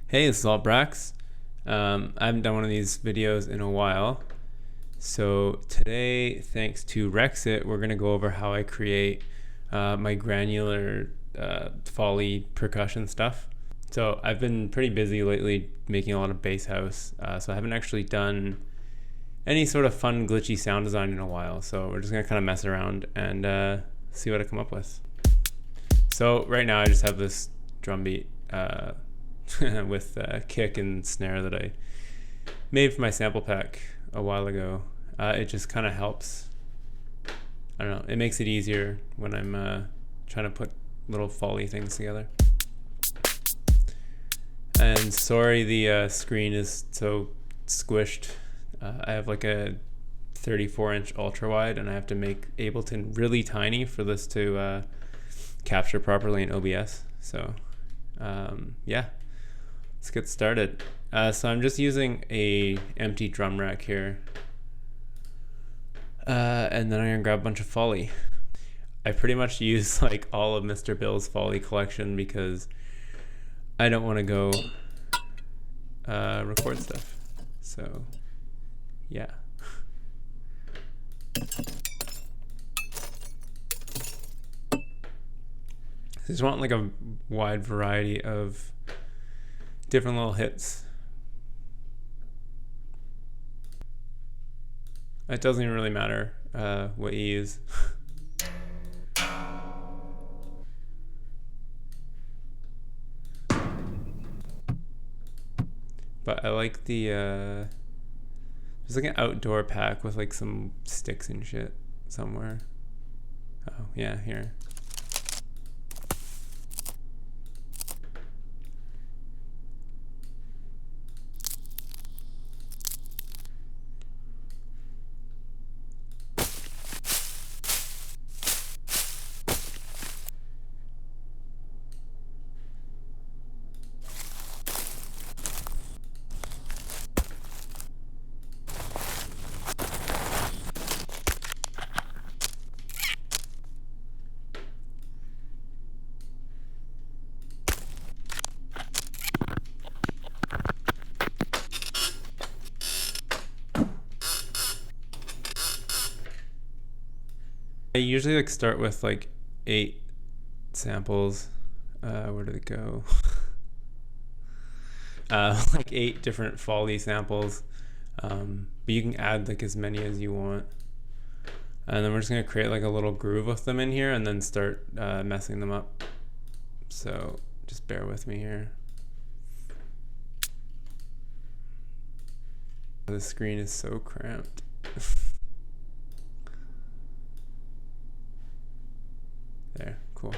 Hey, this is AltBraKz. I haven't done one of these videos in a while. So today, thanks to Rexit, we're going to go over how I create my granular Foley percussion stuff. So I've been pretty busy lately making a lot of bass house, so I haven't actually done any sort of fun glitchy sound design in a while. So we're just going to kind of mess around and see what I come up with. So right now I just have this drum beat with kick and snare that I made for my sample pack a while ago. It just kind of helps. I don't know, it makes it easier when I'm trying to put little Foley things together. And sorry the screen is so squished. I have like a 34-inch ultra wide and I have to make Ableton really tiny for this to capture properly in OBS. So yeah, let's get started. So I'm just using a empty drum rack here, and then I'm gonna grab a bunch of Foley. I pretty much use like all of Mr. Bill's Foley collection because I don't want to go record stuff. So yeah. I just want like a wide variety of different little hits. It doesn't even really matter what you use. But I like the there's like an outdoor pack with like some sticks and shit somewhere. Oh yeah, here. I usually like start with like 8 samples. Where did it go? Like 8 different Foley samples, but you can add like as many as you want. And then we're just gonna create like a little groove with them in here and then start messing them up. So just bear with me here. The screen is so cramped. There, cool.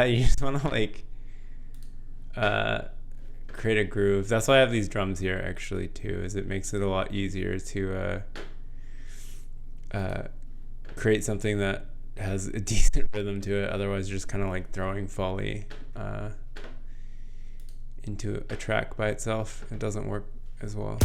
You just want to like create a groove. That's why I have these drums here actually too, is it makes it a lot easier to create something that has a decent rhythm to it. Otherwise you're just kind of like throwing Foley into a track by itself. It doesn't work as well.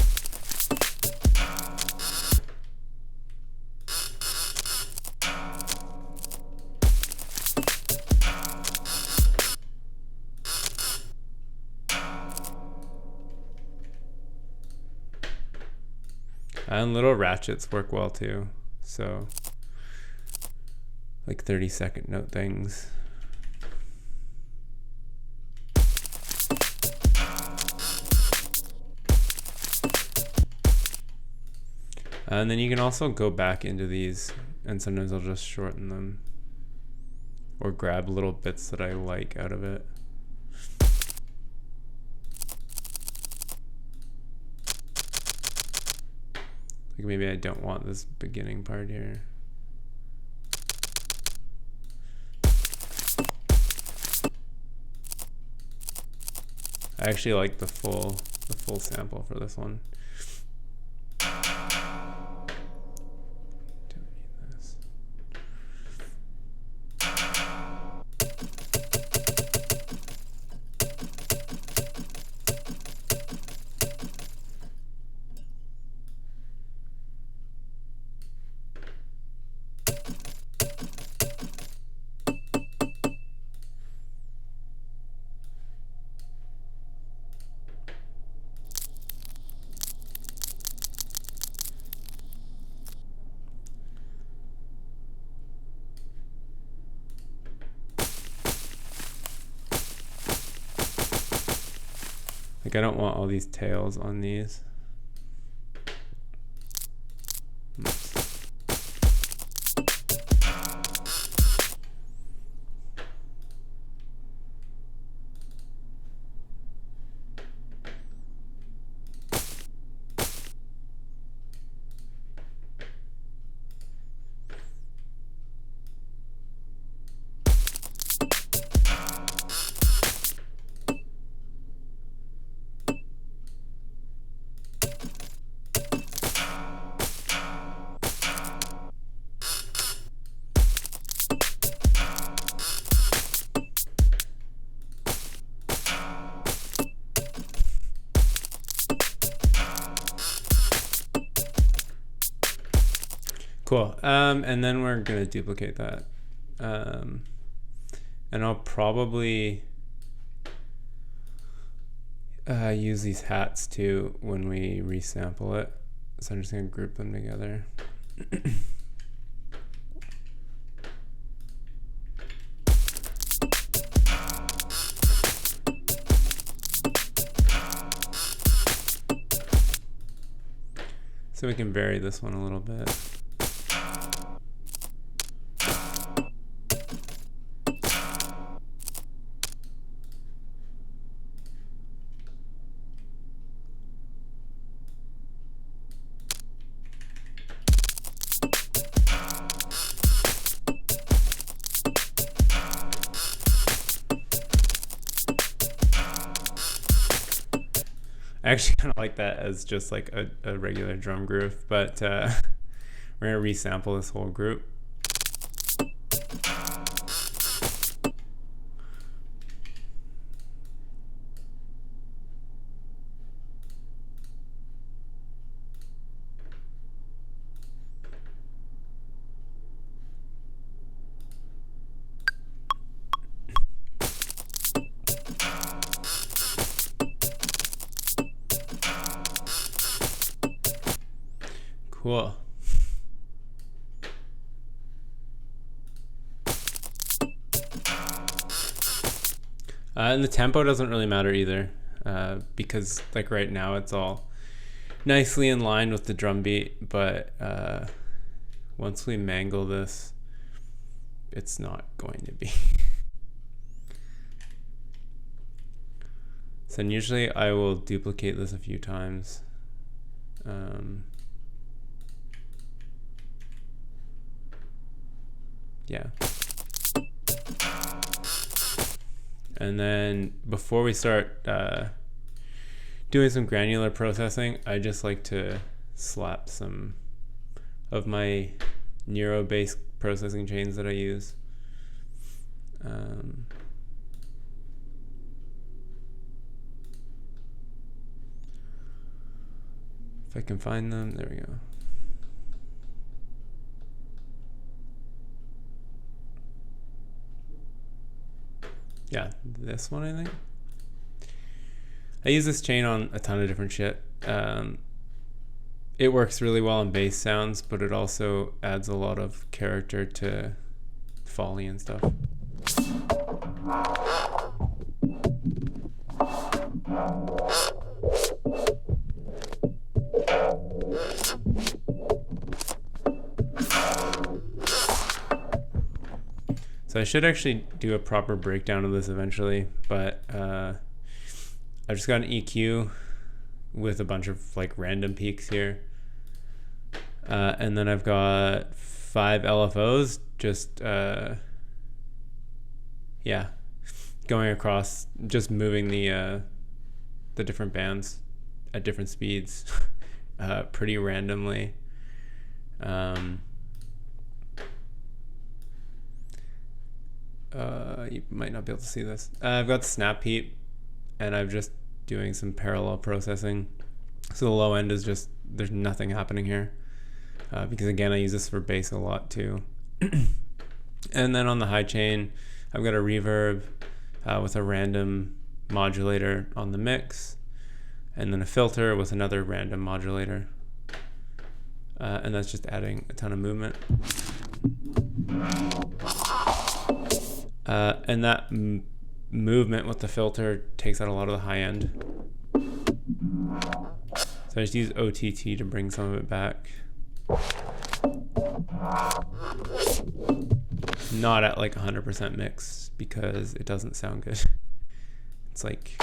And little ratchets work well too, so like 30-second note things. And then you can also go back into these, and sometimes I'll just shorten them or grab little bits that I like out of it. Like maybe I don't want this beginning part here. I actually like the full sample for this one. Like I don't want all these tails on these. Cool. And then we're gonna duplicate that. And I'll probably use these hats too when we resample it. So I'm just gonna group them together. So we can vary this one a little bit. I actually kind of like that as just like a regular drum groove, but we're gonna resample this whole group. Cool. And the tempo doesn't really matter either, because like right now it's all nicely in line with the drum beat, but once we mangle this, it's not going to be. So usually I will duplicate this a few times. Yeah. And then before we start doing some granular processing, I just like to slap some of my Neuro-based processing chains that I use. If I can find them, there we go. Yeah, this one I think. I use this chain on a ton of different shit. It works really well on bass sounds, but it also adds a lot of character to Foley and stuff. So I should actually do a proper breakdown of this eventually, but I've just got an EQ with a bunch of like random peaks here. And then I've got 5 LFOs just, yeah, going across, just moving the different bands at different speeds pretty randomly. You might not be able to see this. I've got snap heat, and I'm just doing some parallel processing. So the low end is just, there's nothing happening here. Because again, I use this for bass a lot too. And then on the high chain, I've got a reverb with a random modulator on the mix, and then a filter with another random modulator. And that's just adding a ton of movement. And that movement with the filter takes out a lot of the high end. So I just use OTT to bring some of it back. Not at like 100% mix because it doesn't sound good. It's like,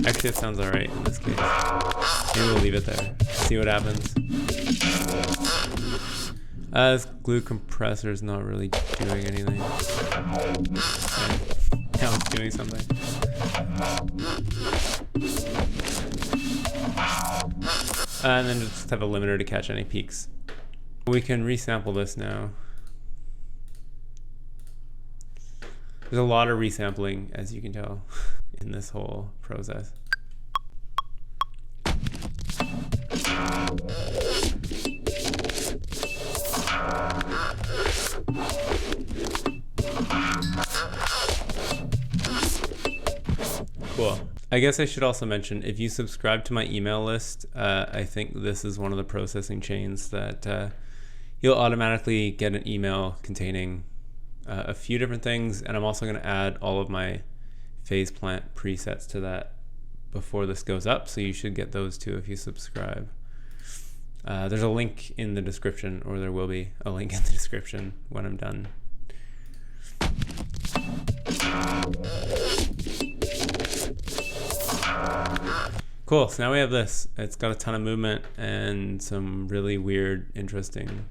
actually it sounds alright in this case. Maybe we'll leave it there. See what happens. This glue compressor is not really doing anything. Okay. Now it's doing something. And then just have a limiter to catch any peaks. We can resample this now. There's a lot of resampling, as you can tell, in this whole process. Cool. I guess I should also mention, if you subscribe to my email list, I think this is one of the processing chains that you'll automatically get an email containing a few different things, and I'm also going to add all of my phase plant presets to that before this goes up, so you should get those too if you subscribe. There's a link in the description, or there will be a link in the description when I'm done. Cool, so now we have this. It's got a ton of movement and some really weird, interesting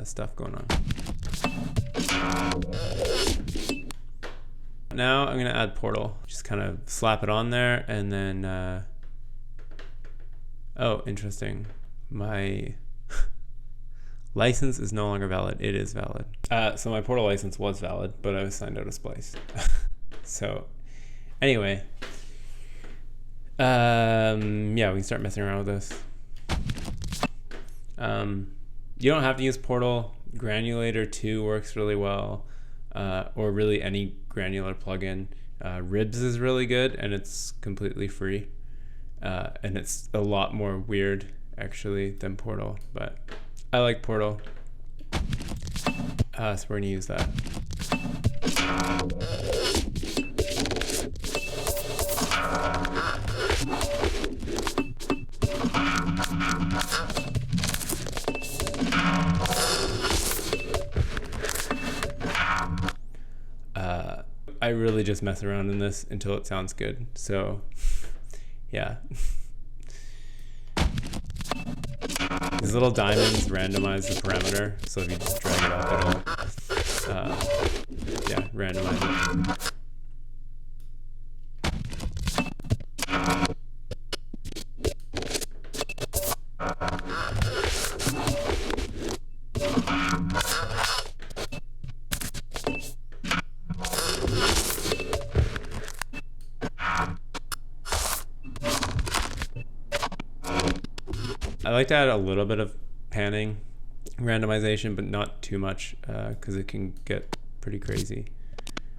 stuff going on. Now I'm gonna add Portal. Just kind of slap it on there, and then, oh, interesting. My license is no longer valid. It is valid. So my Portal license was valid, but I was signed out of Splice. So anyway, yeah, we can start messing around with this. You don't have to use Portal. Granulator 2 works really well, or really any granular plugin. Ribs is really good, and it's completely free. And it's a lot more weird, actually, than Portal, but I like Portal. So we're gonna use that. I really just mess around in this until it sounds good. So yeah. These little diamonds randomize the parameter, so if you just drag it up, it'll yeah, randomize it. I like to add a little bit of panning randomization, but not too much, because it can get pretty crazy.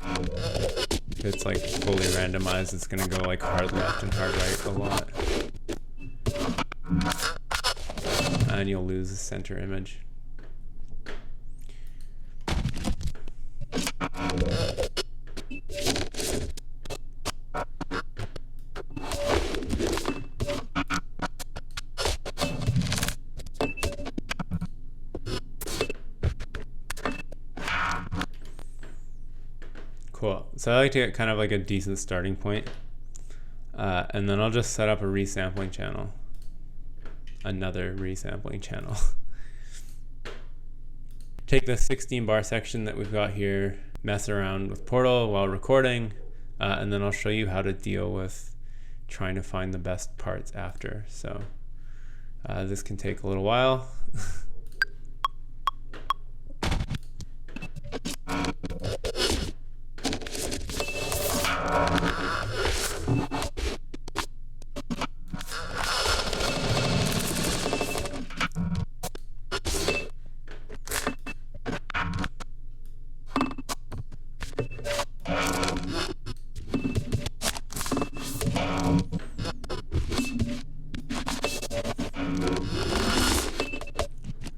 If it's like fully randomized, it's gonna go like hard left and hard right a lot, and you'll lose the center image. Cool. So I like to get kind of like a decent starting point. And then I'll just set up a resampling channel. Another resampling channel. Take the 16 bar section that we've got here, mess around with Portal while recording, and then I'll show you how to deal with trying to find the best parts after. So this can take a little while.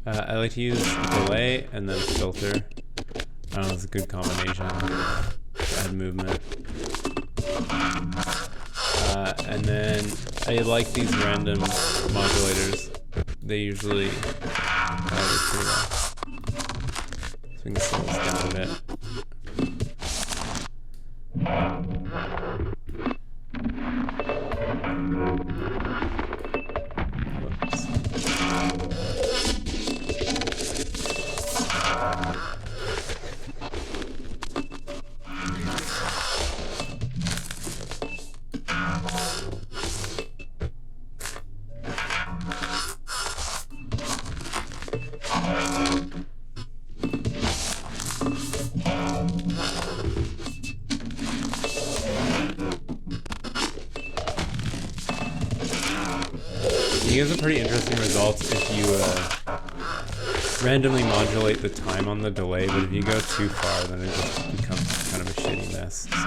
I like to use delay and then filter. I don't know, it's a good combination to add movement. And then I like these random modulators. They usually work pretty well. So we can slow this down a bit. You get some pretty interesting results if you randomly modulate the time on the delay, but if you go too far, then it just becomes kind of a shitty mess. So,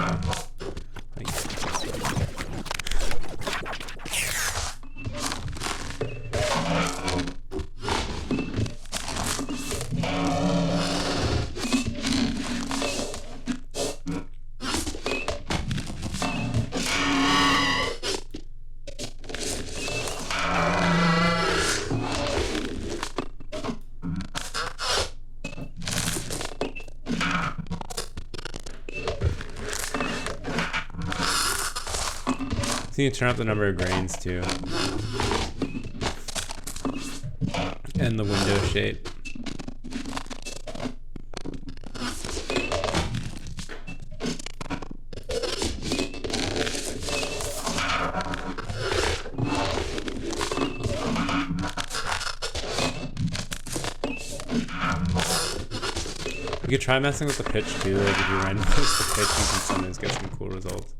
so you can turn up the number of grains too, and the window shape. You could try messing with the pitch too, like if you randomize the pitch, you can sometimes get some cool results.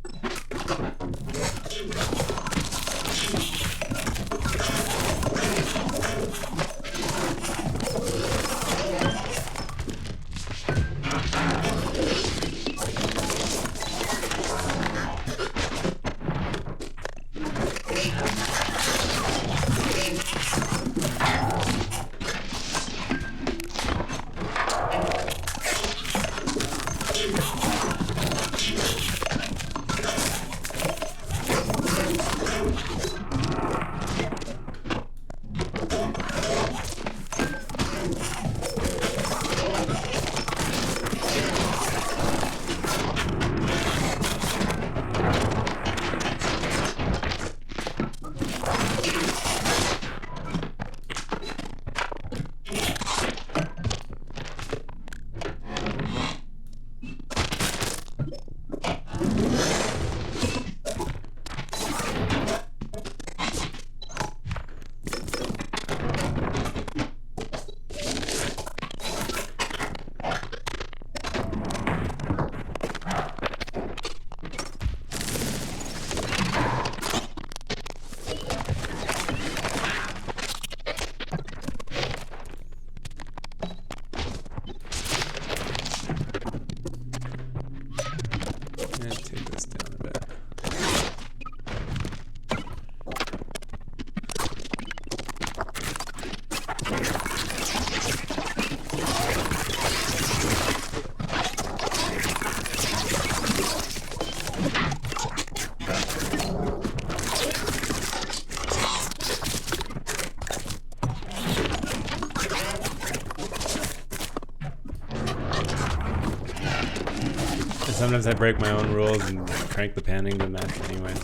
sometimes I break my own rules and crank the panning to match anyways.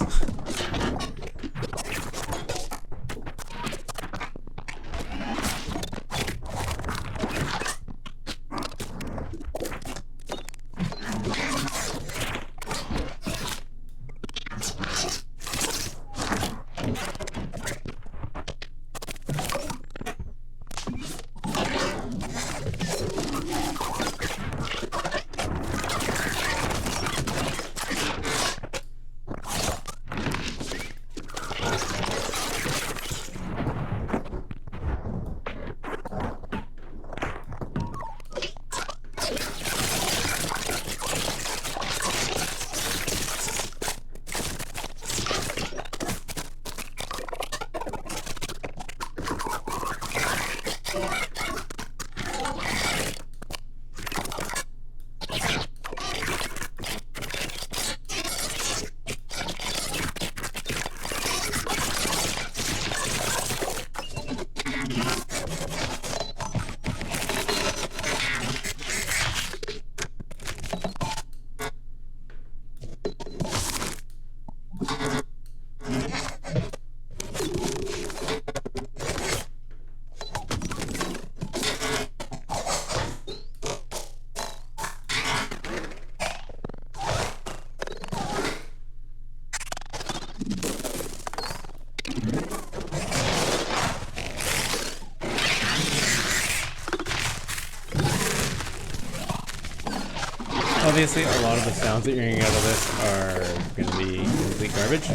Obviously, a lot of the sounds that you're going to get out of this are going to be complete garbage,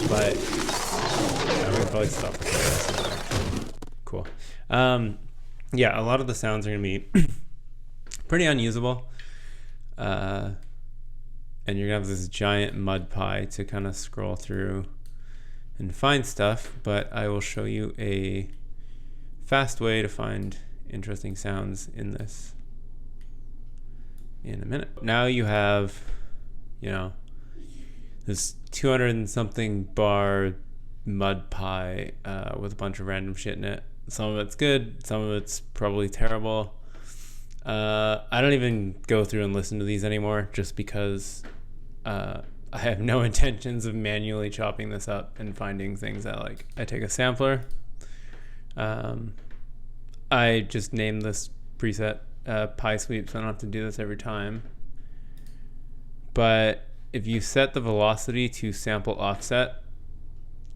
but we can probably stop this. Cool. Yeah, a lot of the sounds are going to be pretty unusable, and you're going to have this giant mud pie to kind of scroll through and find stuff, but I will show you a fast way to find interesting sounds in this in a minute. Now you have, you know, this 200 and something bar mud pie with a bunch of random shit in it. Some of it's good, some of it's probably terrible. I don't even go through and listen to these anymore just because I have no intentions of manually chopping this up and finding things I like. I take a sampler. I just name this preset pie sweep, so I don't have to do this every time. But if you set the velocity to sample offset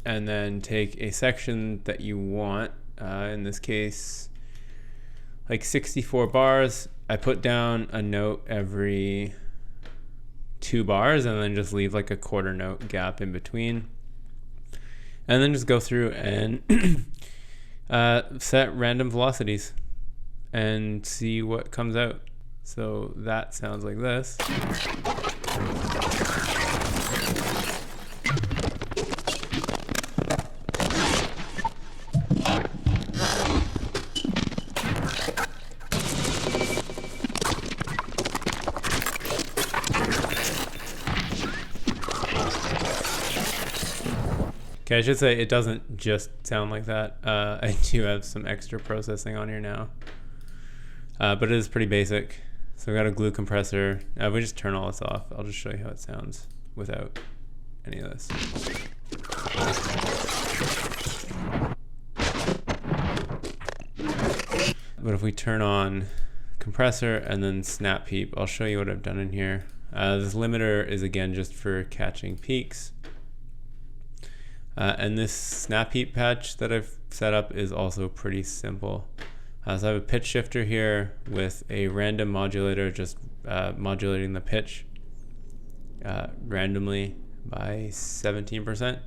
and then take a section that you want, in this case like 64 bars, I put down a note every 2 bars and then just leave like a quarter note gap in between, and then just go through and set random velocities and see what comes out. So that sounds like this. Okay, I should say it doesn't just sound like that. I do have some extra processing on here now. But it is pretty basic. So I've got a glue compressor. We just turn all this off. I'll just show you how it sounds without any of this. But if we turn on compressor and then snap peep, I'll show you what I've done in here. This limiter is again just for catching peaks. And this snap peep patch that I've set up is also pretty simple. So I have a pitch shifter here with a random modulator, just modulating the pitch randomly by 17%.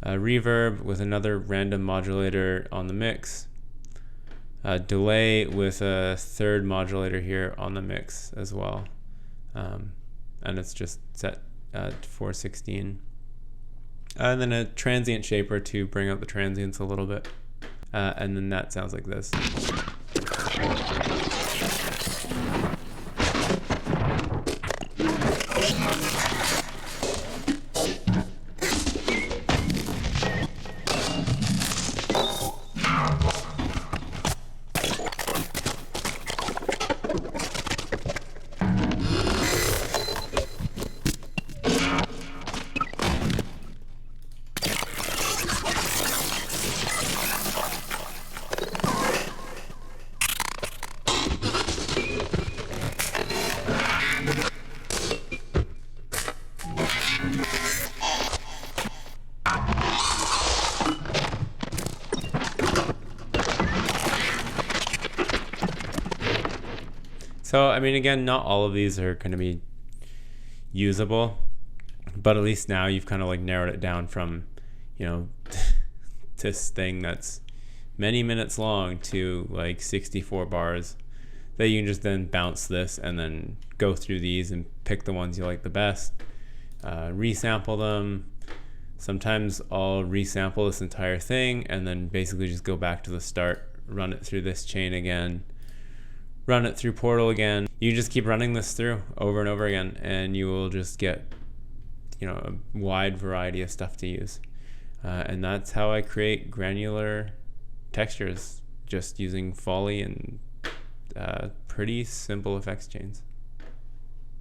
Reverb with another random modulator on the mix. Delay with a third modulator here on the mix as well. And it's just set to 416. And then a transient shaper to bring out the transients a little bit. And then that sounds like this. So, I mean, again, not all of these are going to be usable, but at least now you've kind of like narrowed it down from, you know, this thing that's many minutes long to like 64 bars that you can just then bounce this and then go through these and pick the ones you like the best, resample them. Sometimes I'll resample this entire thing and then basically just go back to the start, run it through this chain again, run it through Portal again. You just keep running this through over and over again, and you will just get, you know, a wide variety of stuff to use. And that's how I create granular textures, just using Foley and pretty simple effects chains.